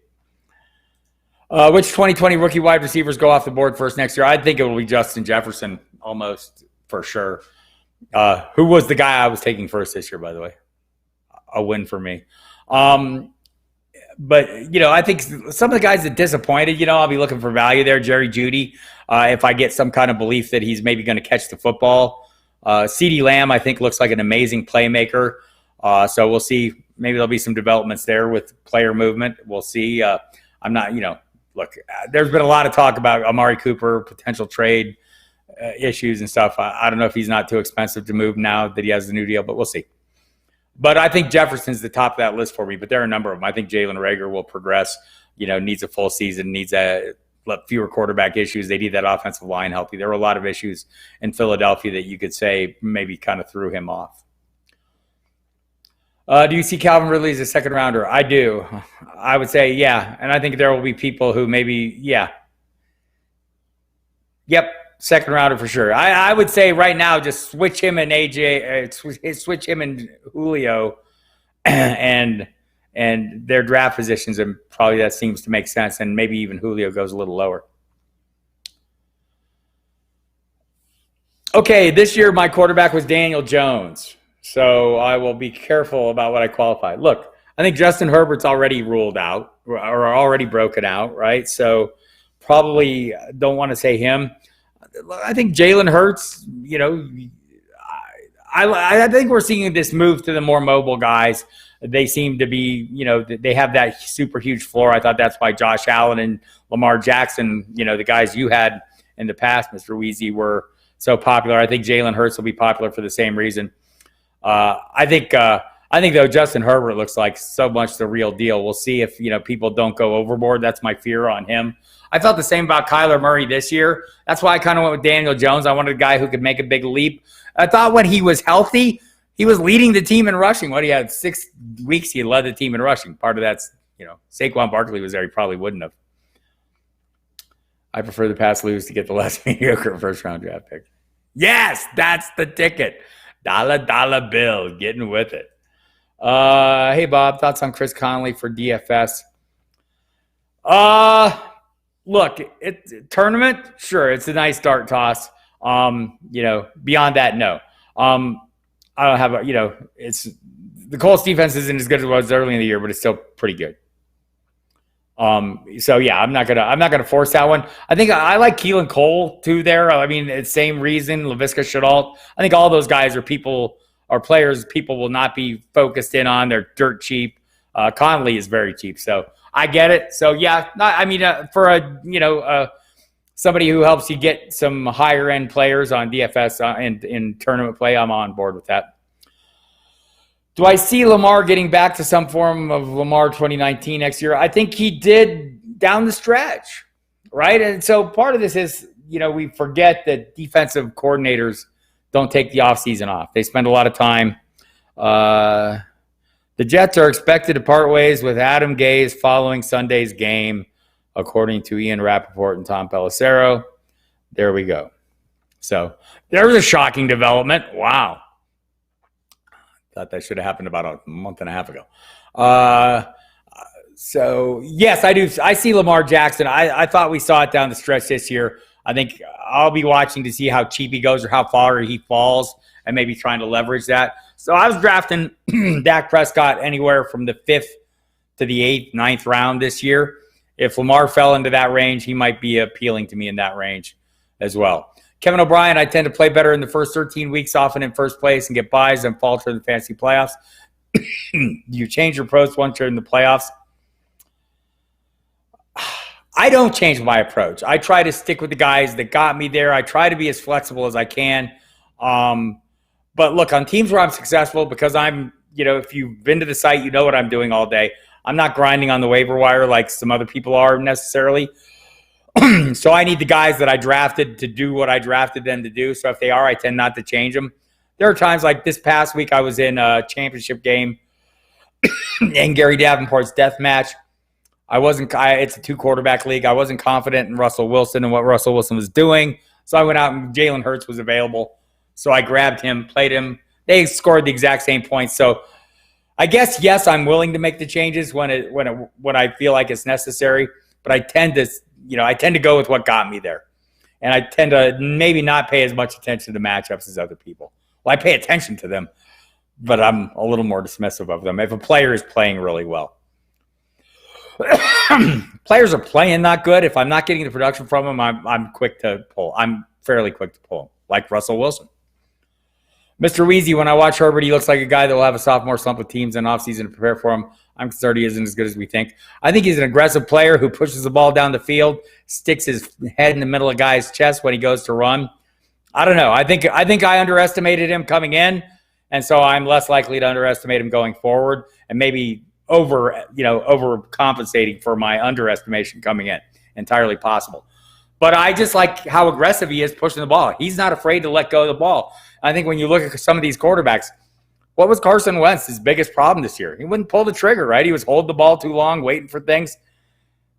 Speaker 1: Which 2020 rookie wide receivers go off the board first next year? I think it will be Justin Jefferson, almost for sure. Who was the guy I was taking first this year, by the way? A win for me. But, I think some of the guys that disappointed, I'll be looking for value there. Jerry Jeudy, if I get some kind of belief that he's maybe going to catch the football. CeeDee Lamb, I think, looks like an amazing playmaker. So we'll see. Maybe there'll be some developments there with player movement. We'll see. I'm not, look, there's been a lot of talk about Amari Cooper, potential trade issues and stuff. I don't know if he's not too expensive to move now that he has the new deal, but we'll see. But I think Jefferson's the top of that list for me, but there are a number of them. I think Jalen Reagor will progress, needs a full season, needs fewer quarterback issues. They need that offensive line healthy. There were a lot of issues in Philadelphia that you could say maybe kind of threw him off. Do you see Calvin Ridley as a second rounder? I do. I would say, yeah. And I think there will be people who maybe, yeah. Yep, second rounder for sure. I would say right now, just switch him and switch him and Julio and their draft positions, and probably that seems to make sense. And maybe even Julio goes a little lower. Okay, this year my quarterback was Daniel Jones. So I will be careful about what I qualify. Look, I think Justin Herbert's already ruled out or already broken out, right? So probably don't want to say him. I think Jalen Hurts, I think we're seeing this move to the more mobile guys. They seem to be, they have that super huge floor. I thought that's why Josh Allen and Lamar Jackson, the guys you had in the past, Mr. Weezy, were so popular. I think Jalen Hurts will be popular for the same reason. I think though Justin Herbert looks like so much the real deal. We'll see if people don't go overboard. That's my fear on him. I felt the same about Kyler Murray this year. That's why I kind of went with Daniel Jones. I wanted a guy who could make a big leap. I thought when he was healthy, he was leading the team in rushing. What, he had 6 weeks he led the team in rushing. Part of that's Saquon Barkley was there. He probably wouldn't have. I prefer the pass lose to get the less mediocre first round draft pick. Yes, that's the ticket. Dollar bill, getting with it. Hey, Bob, thoughts on Chris Connolly for DFS? Look, tournament, sure, it's a nice dart toss. Beyond that, no. I don't have it's the Colts defense isn't as good as it was early in the year, but it's still pretty good. So yeah, I'm not gonna force that one. I think I like Keelan Cole too there. I mean, it's same reason. Laviska Shenault. I think all those guys are players people will not be focused in on. They're dirt cheap. Connolly is very cheap, so I get it. So yeah, for somebody who helps you get some higher end players on DFS in tournament play, I'm on board with that. Do I see Lamar getting back to some form of Lamar 2019 next year? I think he did down the stretch, right? And so part of this is, we forget that defensive coordinators don't take the offseason off. They spend a lot of time. The Jets are expected to part ways with Adam Gase following Sunday's game, according to Ian Rappaport and Tom Pelissero. There we go. So there was a shocking development. Wow. Thought that should have happened about a month and a half ago. So, yes, I do. I see Lamar Jackson. I thought we saw it down the stretch this year. I think I'll be watching to see how cheap he goes or how far he falls and maybe trying to leverage that. So I was drafting Dak Prescott anywhere from the 5th to the 8th, 9th round this year. If Lamar fell into that range, he might be appealing to me in that range as well. Kevin O'Brien, I tend to play better in the first 13 weeks, often in first place, and get buys and falter in the fantasy playoffs. You change your approach once you're in the playoffs. I don't change my approach. I try to stick with the guys that got me there. I try to be as flexible as I can. But look, on teams where I'm successful, because I'm, if you've been to the site, you know what I'm doing all day. I'm not grinding on the waiver wire like some other people are necessarily. So I need the guys that I drafted to do what I drafted them to do. So if they are, I tend not to change them. There are times like this past week I was in a championship game in Gary Davenport's death match. It's a 2-quarterback league. I wasn't confident in Russell Wilson and what Russell Wilson was doing. So I went out and Jalen Hurts was available. So I grabbed him, played him. They scored the exact same points. So I guess, yes, I'm willing to make the changes when I feel like it's necessary. But I tend to go with what got me there. And I tend to maybe not pay as much attention to matchups as other people. Well, I pay attention to them, but I'm a little more dismissive of them if a player is playing really well. Players are playing not good. If I'm not getting the production from them, I'm quick to pull. I'm fairly quick to pull, like Russell Wilson. Mr. Weezy, when I watch Herbert, he looks like a guy that will have a sophomore slump with teams in offseason to prepare for him. I'm concerned he isn't as good as we think. I think he's an aggressive player who pushes the ball down the field, sticks his head in the middle of guys' chest when he goes to run. I don't know. I think I underestimated him coming in, and so I'm less likely to underestimate him going forward, and maybe overcompensating for my underestimation coming in. Entirely possible. But I just like how aggressive he is pushing the ball. He's not afraid to let go of the ball. I think when you look at some of these quarterbacks, what was Carson Wentz's biggest problem this year? He wouldn't pull the trigger, right? He was holding the ball too long, waiting for things.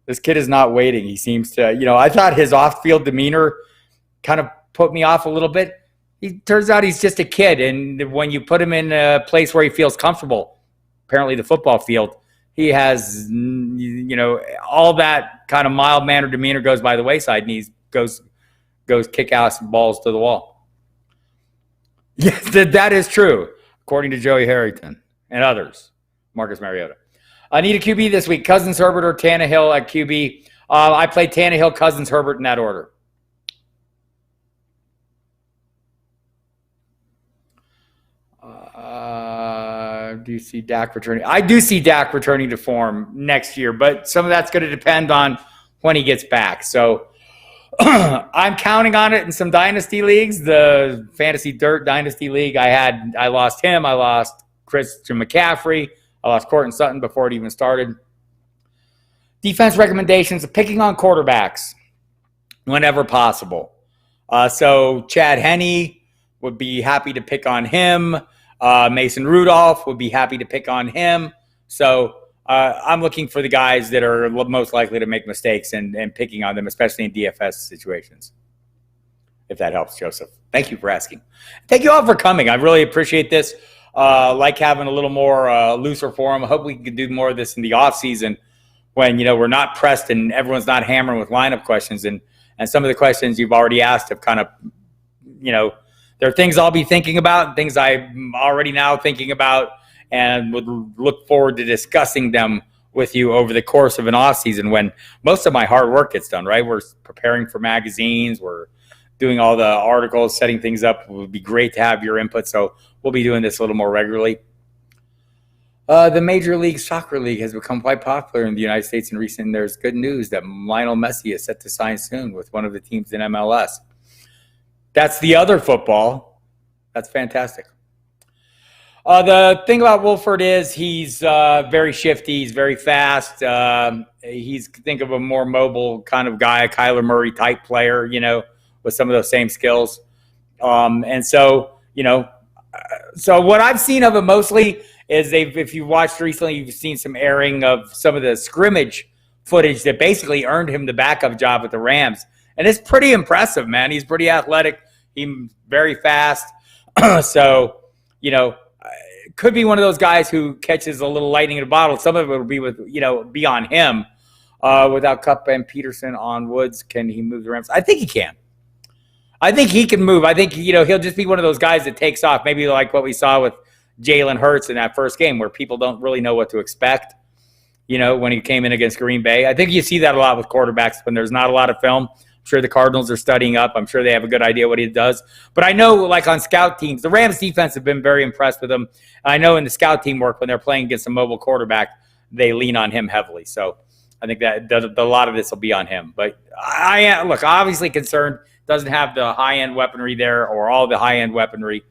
Speaker 1: This kid is not waiting. He seems to, I thought his off-field demeanor kind of put me off a little bit. It turns out he's just a kid, and when you put him in a place where he feels comfortable, apparently the football field, he has, all that kind of mild-mannered demeanor goes by the wayside, and he goes kick-ass balls to the wall. Yes, that is true, according to Joey Harrington and others. Marcus Mariota. I need a QB this week. Cousins, Herbert, or Tannehill at QB. I played Tannehill, Cousins, Herbert in that order. Do you see Dak returning? I do see Dak returning to form next year, but some of that's going to depend on when he gets back. So I'm counting on it in some dynasty leagues. The Fantasy Dirt Dynasty League, I lost him. I lost Christian McCaffrey. I lost Courtland Sutton before it even started. Defense recommendations, picking on quarterbacks whenever possible. So Chad Henne would be happy to pick on him. Mason Rudolph would be happy to pick on him. So I'm looking for the guys that are most likely to make mistakes and picking on them, especially in DFS situations. If that helps, Joseph. Thank you for asking. Thank you all for coming. I really appreciate this. Like having a little more looser forum. I hope we can do more of this in the off season when we're not pressed and everyone's not hammering with lineup questions. And some of the questions you've already asked have kind of, there are things I'll be thinking about, things I'm already now thinking about, and would look forward to discussing them with you over the course of an off season when most of my hard work gets done, right? We're preparing for magazines. We're doing all the articles, setting things up. It would be great to have your input. So we'll be doing this a little more regularly. The Major League Soccer League has become quite popular in the United States in recent. There's good news that Lionel Messi is set to sign soon with one of the teams in MLS. That's the other football. That's fantastic. The thing about Wolford is he's very shifty. He's very fast. Think of a more mobile kind of guy, a Kyler Murray type player, with some of those same skills. So what I've seen of him mostly is if you've watched recently, you've seen some airing of some of the scrimmage footage that basically earned him the backup job with the Rams. And it's pretty impressive, man. He's pretty athletic. He's very fast. So, could be one of those guys who catches a little lightning in a bottle. Some of it will be be on him. Without Kupp and Peterson on Woods, can he move the Rams? I think he can. I think he can move. I think, he'll just be one of those guys that takes off. Maybe like what we saw with Jalen Hurts in that first game where people don't really know what to expect, when he came in against Green Bay. I think you see that a lot with quarterbacks when there's not a lot of film. I'm sure the Cardinals are studying up. I'm sure they have a good idea what he does. But I know, like on scout teams, the Rams defense have been very impressed with him. I know in the scout team work, when they're playing against a mobile quarterback, they lean on him heavily. So I think that a lot of this will be on him. But I am, obviously concerned. Doesn't have the high-end weaponry there or all the high-end weaponry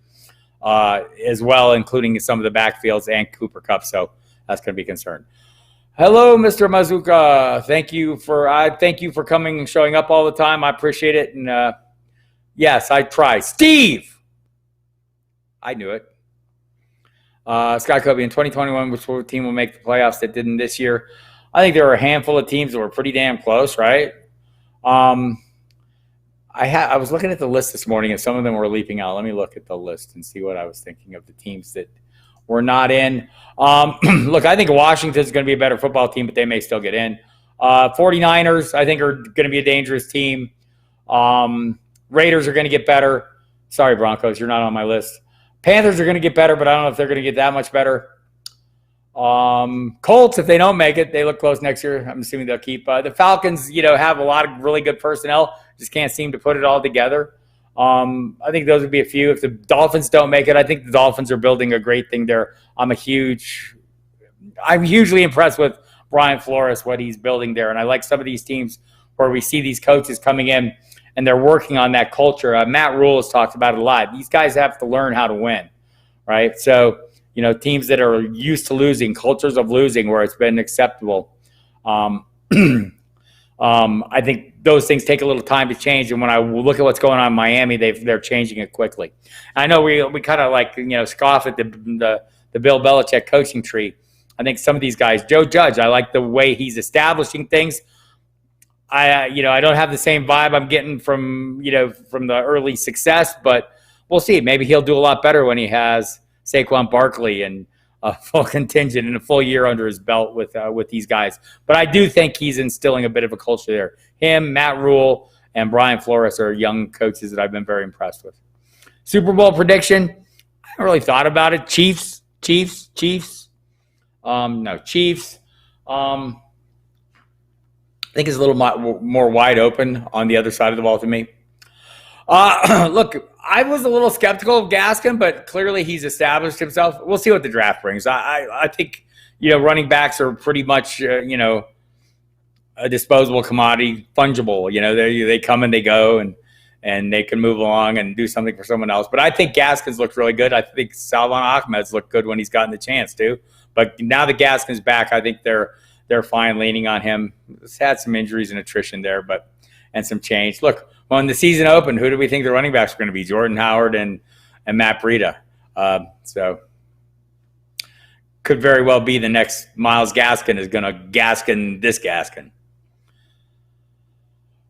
Speaker 1: as well, including some of the backfields and Cooper Kupp. So that's going to be concerned. Hello, Mr. Mazuka. Thank you for coming and showing up all the time. I appreciate it. And yes, I try. Steve! I knew it. Scott Kobe, in 2021, which team will make the playoffs that didn't this year? I think there were a handful of teams that were pretty damn close, right? I was looking at the list this morning, and some of them were leaping out. Let me look at the list and see what I was thinking of the teams that were not in. Look, I think Washington's going to be a better football team, but they may still get in. 49ers, I think, are going to be a dangerous team. Raiders are going to get better. Sorry, Broncos, you're not on my list. Panthers are going to get better, but I don't know if they're going to get that much better. Colts, if they don't make it, they look close next year. I'm assuming they'll keep. The Falcons, have a lot of really good personnel, just can't seem to put it all together. I think those would be a few. If the Dolphins don't make it, I think the Dolphins are building a great thing there. I'm hugely impressed with Brian Flores, what he's building there. And I like some of these teams where we see these coaches coming in and they're working on that culture. Matt Rule has talked about it a lot. These guys have to learn how to win, right? So, teams that are used to losing, cultures of losing where it's been acceptable. I think those things take a little time to change. And when I look at what's going on in Miami, they're changing it quickly. I know we kind of scoff at the Bill Belichick coaching tree. I think some of these guys, Joe Judge, I like the way he's establishing things. I don't have the same vibe I'm getting from the early success, but we'll see. Maybe he'll do a lot better when he has Saquon Barkley and a full contingent and a full year under his belt with these guys. But I do think he's instilling a bit of a culture there. Him, Matt Rule, and Brian Flores are young coaches that I've been very impressed with. Super Bowl prediction, I haven't really thought about it. Chiefs. No, Chiefs. I think it's a little more wide open on the other side of the ball to me. Look, I was a little skeptical of Gaskin, but clearly he's established himself. We'll see what the draft brings. I think, running backs are pretty much, a disposable commodity, fungible. They come and they go, and they can move along and do something for someone else. But I think Gaskin's looked really good. I think Salvon Ahmed's looked good when he's gotten the chance to. But now that Gaskin's back, I think they're fine leaning on him. He's had some injuries and attrition there, and some change. Look, when the season opened, who do we think the running backs are going to be? Jordan Howard and Matt Breida. So could very well be the next Myles Gaskin is going to Gaskin this Gaskin.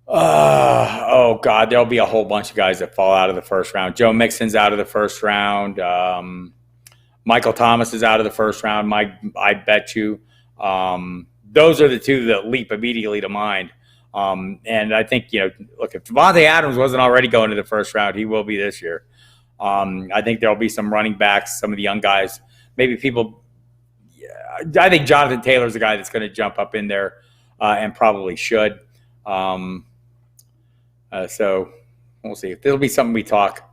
Speaker 1: Oh, God, there'll be a whole bunch of guys that fall out of the first round. Joe Mixon's out of the first round. Michael Thomas is out of the first round. I bet you. Those are the two that leap immediately to mind. And I think, look, if Devontae Adams wasn't already going to the first round, he will be this year. I think there'll be some running backs, some of the young guys, maybe people. I think Jonathan Taylor's the guy that's going to jump up in there and probably should. So we'll see. There'll be something we talk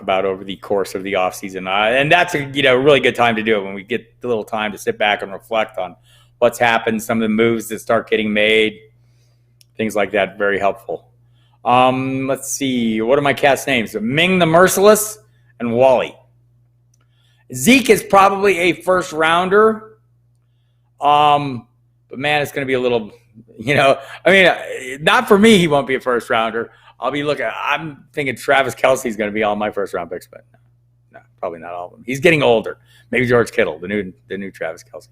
Speaker 1: about over the course of the offseason. And that's a really good time to do it when we get a little time to sit back and reflect on what's happened, some of the moves that start getting made, things like that. Very helpful. Let's see. What are my cats' names? Ming the Merciless and Wally. Zeke is probably a first rounder. But man, it's going to be a little, not for me, he won't be a first rounder. I'm thinking Travis Kelce's going to be all my first round picks, but no, probably not all of them. He's getting older. Maybe George Kittle, the new Travis Kelce.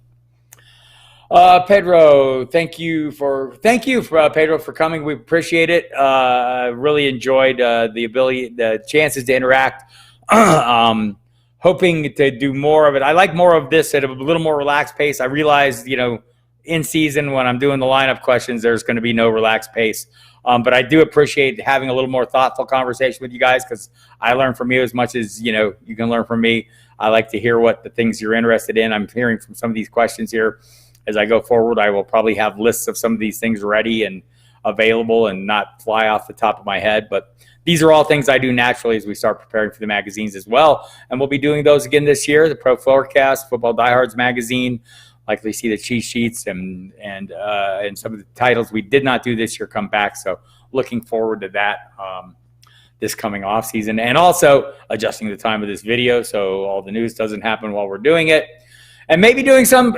Speaker 1: Pedro, thank you for Pedro for coming. We appreciate it. Really enjoyed the chances to interact. Hoping to do more of it. I like more of this at a little more relaxed pace. I realized, in season when I'm doing the lineup questions, there's going to be no relaxed pace. But I do appreciate having a little more thoughtful conversation with you guys because I learn from you as much as, you can learn from me. I like to hear what the things you're interested in. I'm hearing from some of these questions here. As I go forward, I will probably have lists of some of these things ready and available and not fly off the top of my head. But these are all things I do naturally as we start preparing for the magazines as well. And we'll be doing those again this year, the Pro Forecast, Football Diehards magazine. Likely see the cheat sheets and some of the titles we did not do this year come back. So looking forward to that this coming off season, and also adjusting the time of this video so all the news doesn't happen while we're doing it, and maybe doing some,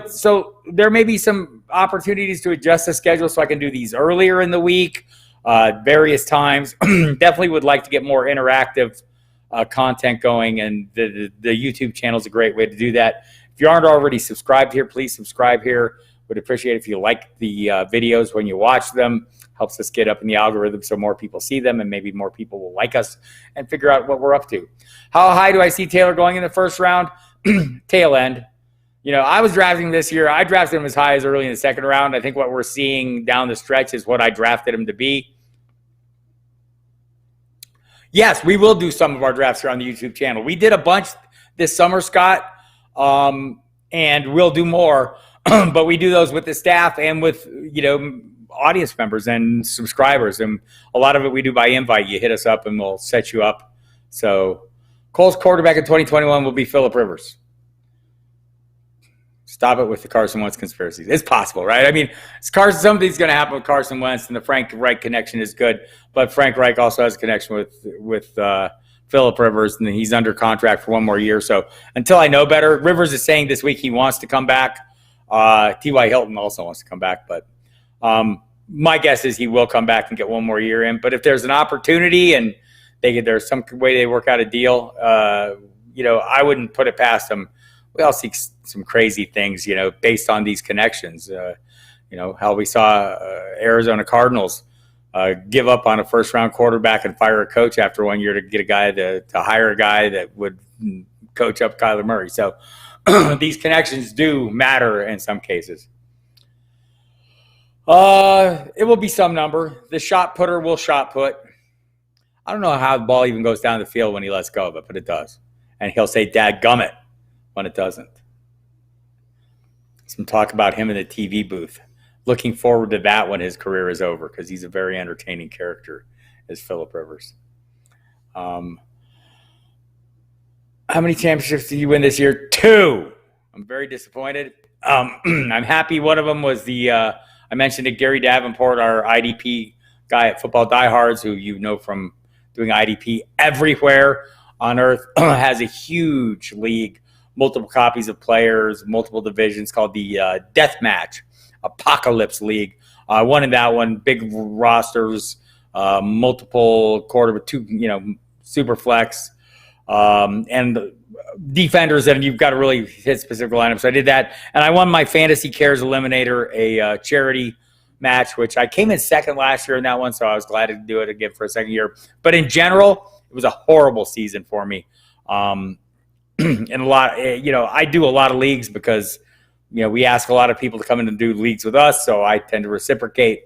Speaker 1: so there may be some opportunities to adjust the schedule so I can do these earlier in the week, various times. Definitely would like to get more interactive content going, and the YouTube channel is a great way to do that. If you aren't already subscribed here, please subscribe here. Would appreciate if you like the videos when you watch them. Helps us get up in the algorithm so more people see them and maybe more people will like us and figure out what we're up to. How high do I see Taylor going in the first round? Tail end. I was drafting this year. I drafted him as high as early in the second round. I think what we're seeing down the stretch is what I drafted him to be. Yes, we will do some of our drafts here on the YouTube channel. We did a bunch this summer, Scott, and we'll do more. But we do those with the staff and with, audience members and subscribers. And a lot of it we do by invite. You hit us up and we'll set you up. So Colts quarterback in 2021 will be Phillip Rivers. Stop it with the Carson Wentz conspiracies. It's possible, right? I mean, something's going to happen with Carson Wentz, and the Frank Reich connection is good. But Frank Reich also has a connection with Phillip Rivers, and he's under contract for one more year. So until I know better, Rivers is saying this week he wants to come back. T.Y. Hilton also wants to come back, but my guess is he will come back and get one more year in. But if there's an opportunity and there's some way they work out a deal, I wouldn't put it past them. We all see some crazy things, based on these connections. How we saw Arizona Cardinals give up on a first-round quarterback and fire a coach after 1 year to get a guy to hire a guy that would coach up Kyler Murray. So these connections do matter in some cases. It will be some number. The shot putter will shot put. I don't know how the ball even goes down the field when he lets go of it, but it does. And he'll say, "Dadgummit," when it doesn't. Some talk about him in the TV booth. Looking forward to that when his career is over, because he's a very entertaining character, is Phillip Rivers. How many championships did you win this year? 2. I'm very disappointed. I'm happy. One of them was I mentioned it, Gary Davenport, our IDP guy at Football Diehards, who you know from doing IDP everywhere on earth, has a huge league, multiple copies of players, multiple divisions, called the Death Match Apocalypse League. I won in that one, big rosters, multiple quarter, 2, super flex, and defenders, and you've got to really hit specific lineups. So I did that, and I won my Fantasy Cares Eliminator, a charity match, which I came in second last year in that one, so I was glad to do it again for a second year. But in general, it was a horrible season for me. And a lot, I do a lot of leagues because, we ask a lot of people to come in and do leagues with us, so I tend to reciprocate.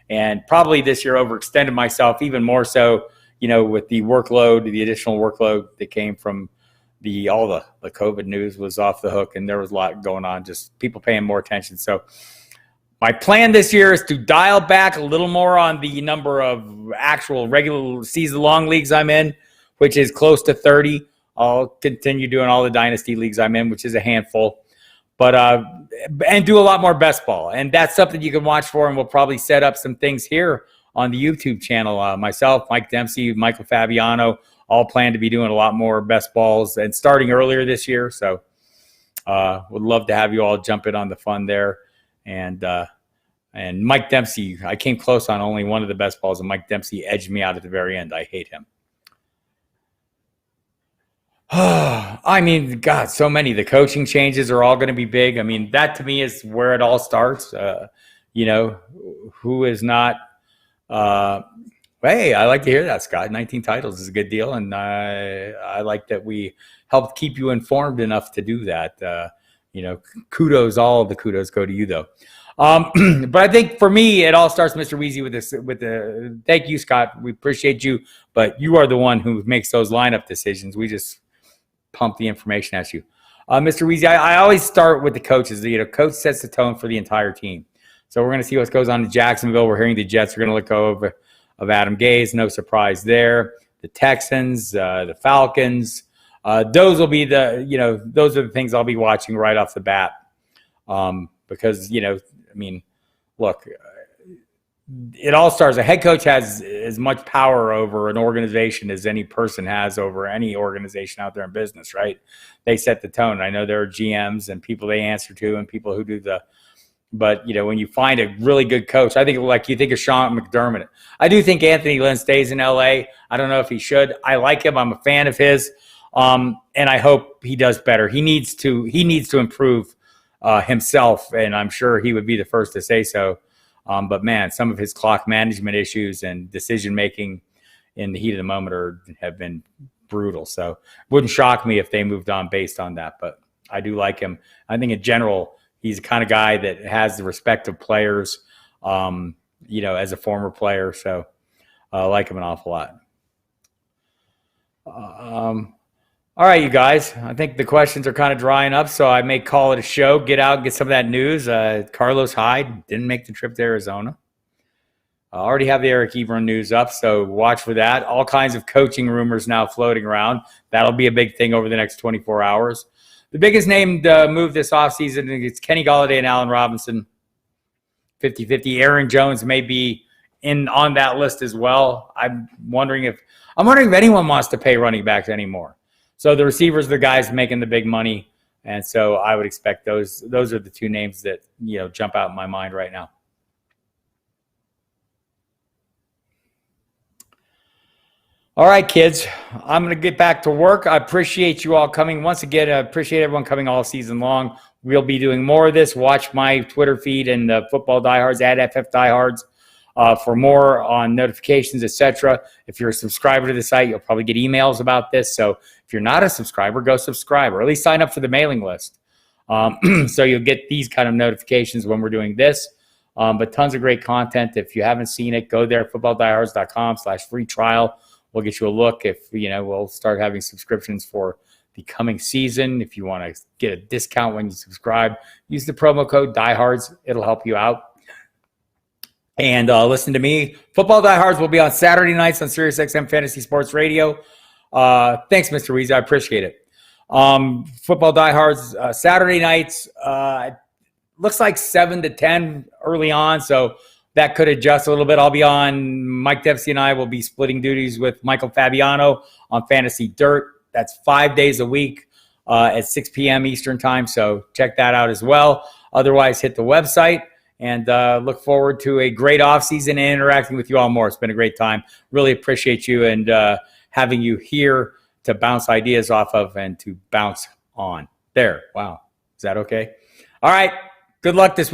Speaker 1: And probably this year overextended myself even more so, with the workload, the additional workload that came from all the COVID news was off the hook, and there was a lot going on, just people paying more attention. So my plan this year is to dial back a little more on the number of actual regular season-long leagues I'm in, which is close to 30. I'll continue doing all the dynasty leagues I'm in, which is a handful. But and do a lot more best ball. And that's something you can watch for, and we'll probably set up some things here on the YouTube channel. Myself, Mike Dempsey, Michael Fabiano, all plan to be doing a lot more best balls and starting earlier this year. So would love to have you all jump in on the fun there. And Mike Dempsey, I came close on only one of the best balls, and Mike Dempsey edged me out at the very end. I hate him. I mean, God, so many. The coaching changes are all going to be big. I mean, that to me is where it all starts. Who is not hey, I like to hear that, Scott. 19 titles is a good deal, and I like that we helped keep you informed enough to do that. Kudos, all of the kudos go to you, though. But I think for me, it all starts, Mr. Weezy, with the thank you, Scott. We appreciate you, but you are the one who makes those lineup decisions. We just pump the information at you. Mr. Weezy, I always start with the coaches. Coach sets the tone for the entire team. So we're going to see what goes on in Jacksonville. We're hearing the Jets are going to let go of Adam Gase. No surprise there. The Texans, the Falcons. Those will be those are the things I'll be watching right off the bat. Because, look, it all starts. A head coach has as much power over an organization as any person has over any organization out there in business, right? They set the tone. I know there are GMs and people they answer to and people who do but, when you find a really good coach, I think you think of Sean McDermott. I do think Anthony Lynn stays in LA. I don't know if he should. I like him. I'm a fan of his. And I hope he does better. He needs to improve himself, and I'm sure he would be the first to say so. But man, some of his clock management issues and decision making in the heat of the moment have been brutal. So it wouldn't shock me if they moved on based on that. But I do like him. I think in general, he's the kind of guy that has the respect of players, as a former player. So I like him an awful lot. All right, you guys. I think the questions are kind of drying up, so I may call it a show. Get out and get some of that news. Carlos Hyde didn't make the trip to Arizona. I already have the Eric Ebron news up, so watch for that. All kinds of coaching rumors now floating around. That'll be a big thing over the next 24 hours. The biggest named move this offseason is Kenny Golladay and Allen Robinson. 50-50. Aaron Jones may be on that list as well. I'm wondering if anyone wants to pay running backs anymore. So the receivers are the guys making the big money, and so I would expect those are the two names that jump out in my mind right now. All right, kids, I'm going to get back to work. I appreciate you all coming. Once again, I appreciate everyone coming all season long. We'll be doing more of this. Watch my Twitter feed and the Football Diehards at FF Diehards for more on notifications, etc. If you're a subscriber to the site, you'll probably get emails about this. So if you're not a subscriber, go subscribe, or at least sign up for the mailing list. So you'll get these kind of notifications when we're doing this. But tons of great content. If you haven't seen it, go there, footballdiehards.com/free trial. We'll get you a look. If we'll start having subscriptions for the coming season. If you want to get a discount when you subscribe, use the promo code Diehards. It'll help you out. And listen to me. Football Diehards will be on Saturday nights on SiriusXM Fantasy Sports Radio. Thanks, Mr. Weezy. I appreciate it. Football Diehards Saturday nights. Looks like 7 to 10 early on, so that could adjust a little bit. I'll be on. Mike Dempsey and I will be splitting duties with Michael Fabiano on Fantasy Dirt. That's 5 days a week at 6 p.m. Eastern time. So check that out as well. Otherwise, hit the website and look forward to a great offseason and interacting with you all more. It's been a great time. Really appreciate you and having you here to bounce ideas off of and to bounce on. There. Wow. Is that okay? All right. Good luck this week.